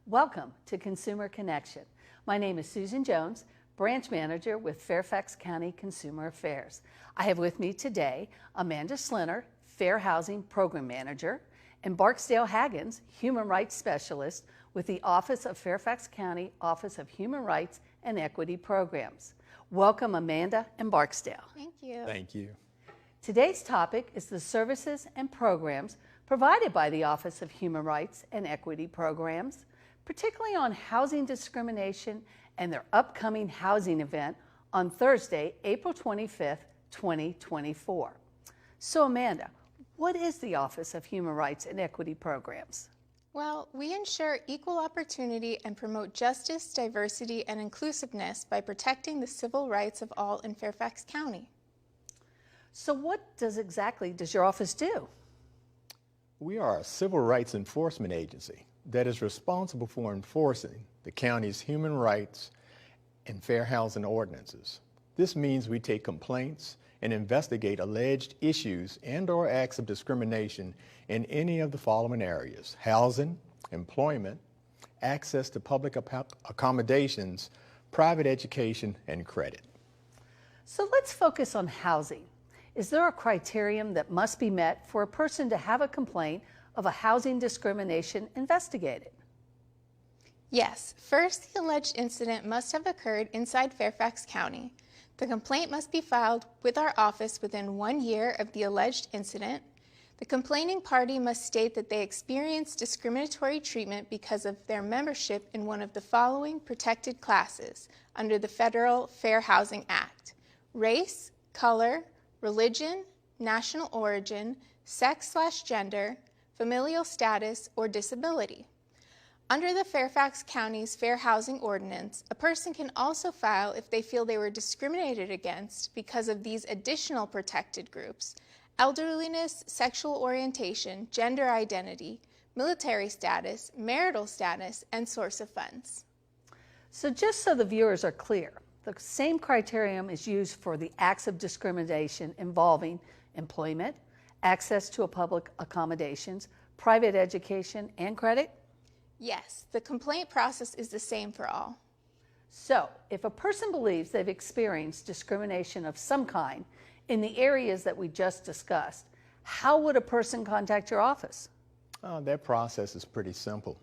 Welcome to Consumer Connection. My name is Susan Jones, Branch Manager with Fairfax County Consumer Affairs. I have with me today Amanda Schlener, Fair Housing Program Manager, and Barksdale Haggins, Human Rights Specialist with the Office of Fairfax County Office of Human Rights and Equity Programs. Welcome, Amanda and Barksdale. Thank you. Thank you. Today's topic is the services and programs provided by the Office of Human Rights and Equity Programs, particularly on housing discrimination and their upcoming housing event on Thursday, April 25th, 2024. So Amanda, what is the Office of Human Rights and Equity Programs? Well, we ensure equal opportunity and promote justice, diversity, and inclusiveness by protecting the civil rights of all in Fairfax County. So what exactly does your office do? We are a civil rights enforcement agency that is responsible for enforcing the county's human rights and fair housing ordinances. This means we take complaints and investigate alleged issues and/or acts of discrimination in any of the following areas: housing, employment, access to public accommodations, private education, and credit. So let's focus on housing. Is there a criterion that must be met for a person to have a complaint of a housing discrimination investigated? Yes, first, the alleged incident must have occurred inside Fairfax County. The complaint must be filed with our office within 1 year of the alleged incident. The complaining party must state that they experienced discriminatory treatment because of their membership in one of the following protected classes under the Federal Fair Housing Act: race, color, religion, national origin, sex/gender, familial status, or disability. Under the Fairfax County's Fair Housing Ordinance, a person can also file if they feel they were discriminated against because of these additional protected groups: elderliness, sexual orientation, gender identity, military status, marital status, and source of funds. So just so the viewers are clear, the same criterion is used for the acts of discrimination involving employment, access to public accommodations, private education, and credit? Yes, the complaint process is the same for all. So, if a person believes they've experienced discrimination of some kind in the areas that we just discussed, how would a person contact your office? That process is pretty simple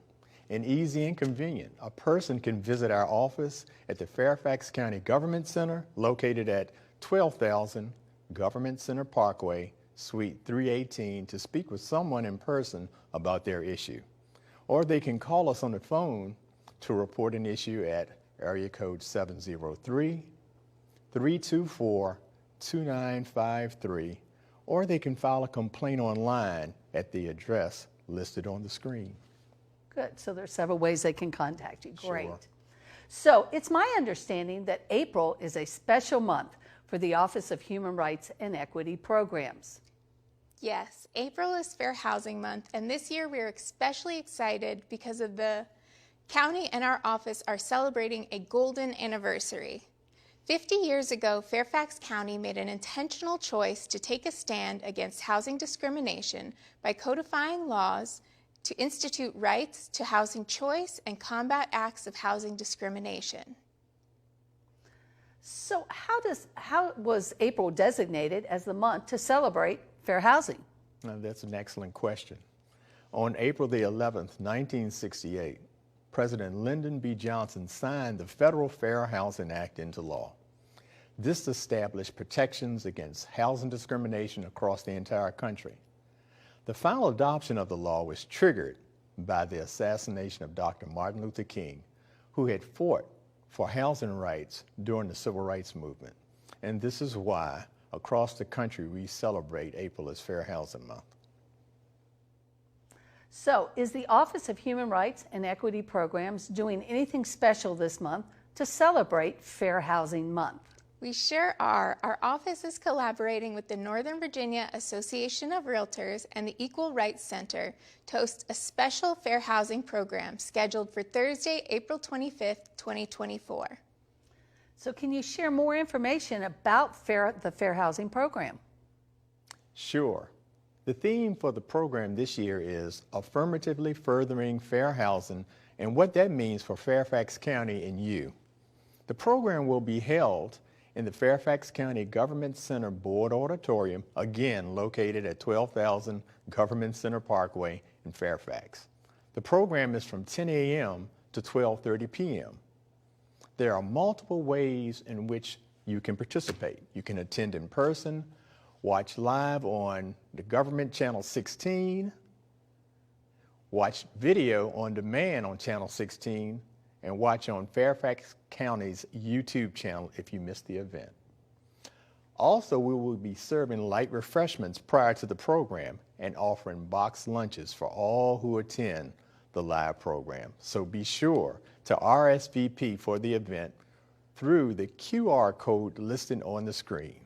and easy and convenient. A person can visit our office at the Fairfax County Government Center, located at 12,000 Government Center Parkway, Suite 318, to speak with someone in person about their issue. Or they can call us on the phone to report an issue at area code 703-324-2953, or they can file a complaint online at the address listed on the screen. Good, so there's several ways they can contact you. Great. Sure. So it's my understanding that April is a special month for the Office of Human Rights and Equity Programs. Yes, April is Fair Housing Month, and this year we are especially excited because of the county and our office are celebrating a golden anniversary. 50 years ago, Fairfax County made an intentional choice to take a stand against housing discrimination by codifying laws to institute rights to housing choice and combat acts of housing discrimination. So how was April designated as the month to celebrate fair housing? That's an excellent question. On April the 11th, 1968, President Lyndon B. Johnson signed the Federal Fair Housing Act into law. This established protections against housing discrimination across the entire country. The final adoption of the law was triggered by the assassination of Dr. Martin Luther King, who had fought for housing rights during the Civil Rights Movement. And this is why across the country we celebrate April as Fair Housing Month. So is the Office of Human Rights and Equity Programs doing anything special this month to celebrate Fair Housing Month? We sure are. Our office is collaborating with the Northern Virginia Association of Realtors and the Equal Rights Center to host a special fair housing program scheduled for Thursday, April 25th, 2024. So can you share more information about the Fair Housing Program? Sure. The theme for the program this year is Affirmatively Furthering Fair Housing and what that means for Fairfax County and you. The program will be held in the Fairfax County Government Center Board Auditorium, again located at 12,000 Government Center Parkway in Fairfax. The program is from 10 a.m. to 12:30 p.m. There are multiple ways in which you can participate. You can attend in person, watch live on the Government Channel 16, watch video on demand on Channel 16, and watch on Fairfax County's YouTube channel if you missed the event. Also, we will be serving light refreshments prior to the program and offering boxed lunches for all who attend the live program. So be sure to RSVP for the event through the QR code listed on the screen.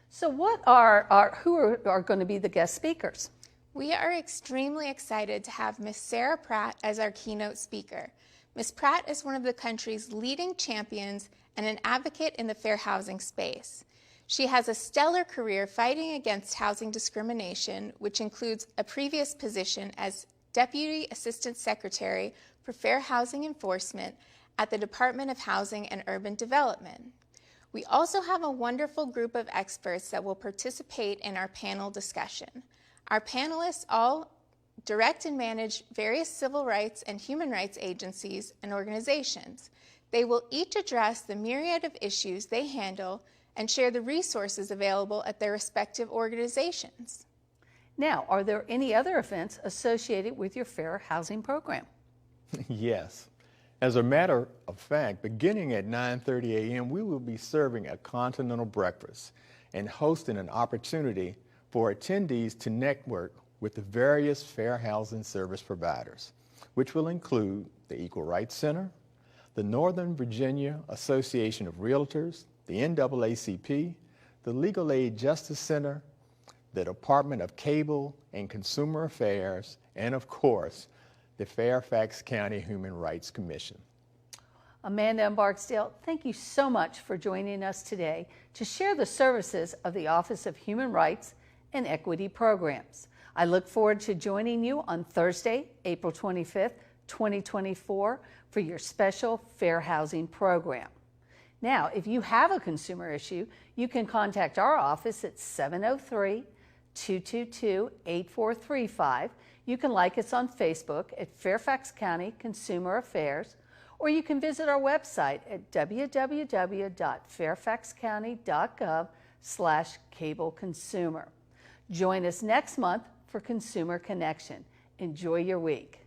So who are going to be the guest speakers? We are extremely excited to have Ms. Sarah Pratt as our keynote speaker. Ms. Pratt is one of the country's leading champions and an advocate in the fair housing space. She has a stellar career fighting against housing discrimination, which includes a previous position as Deputy Assistant Secretary for Fair Housing Enforcement at the Department of Housing and Urban Development. We also have a wonderful group of experts that will participate in our panel discussion. Our panelists all direct and manage various civil rights and human rights agencies and organizations. They will each address the myriad of issues they handle and share the resources available at their respective organizations. Now, are there any other events associated with your fair housing program? Yes. As a matter of fact, beginning at 9:30 a.m., we will be serving a continental breakfast and hosting an opportunity for attendees to network with the various fair housing service providers, which will include the Equal Rights Center, the Northern Virginia Association of Realtors, the NAACP, the Legal Aid Justice Center, the Department of Cable and Consumer Affairs, and of course, the Fairfax County Human Rights Commission. Amanda and Barksdale, thank you so much for joining us today to share the services of the Office of Human Rights and Equity Programs. I look forward to joining you on Thursday, April 25th, 2024 for your special fair housing program. Now, if you have a consumer issue, you can contact our office at 703-222-8435. You can like us on Facebook at Fairfax County Consumer Affairs, or you can visit our website at www.fairfaxcounty.gov/cableconsumer. Join us next month for Consumer Connection. Enjoy your week.